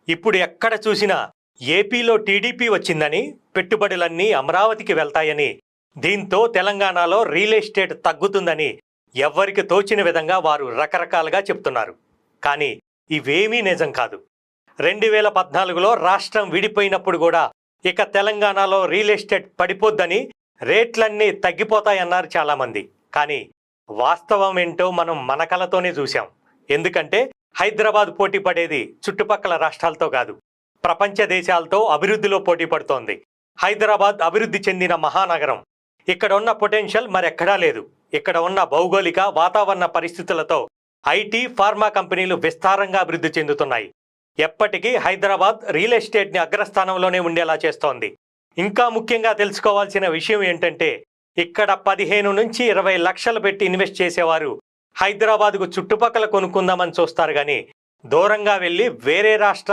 ఇప్పుడు ఎక్కడ చూసినా ఏపీలో టీడీపీ వచ్చిందని పెట్టుబడులన్నీ అమరావతికి వెళ్తాయని, దీంతో తెలంగాణలో రియల్ ఎస్టేట్ తగ్గుతుందని ఎవ్వరికి తోచిన విధంగా వారు రకరకాలుగా చెప్తున్నారు. కానీ ఇవేమీ నిజం కాదు. 2014లో రాష్ట్రం విడిపోయినప్పుడు కూడా ఇక తెలంగాణలో రియల్ ఎస్టేట్ పడిపోద్దని, రేట్లన్నీ తగ్గిపోతాయన్నారు చాలామంది. కానీ వాస్తవం ఏంటో మనం మన కళ్ళతోనే చూశాం. ఎందుకంటే హైదరాబాద్ పోటీ పడేది చుట్టుపక్కల రాష్ట్రాలతో కాదు, ప్రపంచ దేశాలతో అభివృద్ధిలో పోటీ పడుతోంది. హైదరాబాద్ అభివృద్ధి చెందిన మహానగరం. ఇక్కడ ఉన్న పొటెన్షియల్ మరెక్కడా లేదు. ఇక్కడ ఉన్న భౌగోళిక వాతావరణ పరిస్థితులతో ఐటీ, ఫార్మా కంపెనీలు విస్తారంగా అభివృద్ధి చెందుతున్నాయి. ఎప్పటికీ హైదరాబాద్ రియల్ ఎస్టేట్ని అగ్రస్థానంలోనే ఉండేలా చేస్తోంది. ఇంకా ముఖ్యంగా తెలుసుకోవాల్సిన విషయం ఏంటంటే, ఇక్కడ 15 నుంచి 20 లక్షలు పెట్టి ఇన్వెస్ట్ చేసేవారు హైదరాబాద్కు చుట్టుపక్కల కొనుక్కుందామని చూస్తారు, కానీ దూరంగా వెళ్ళి వేరే రాష్ట్రాలు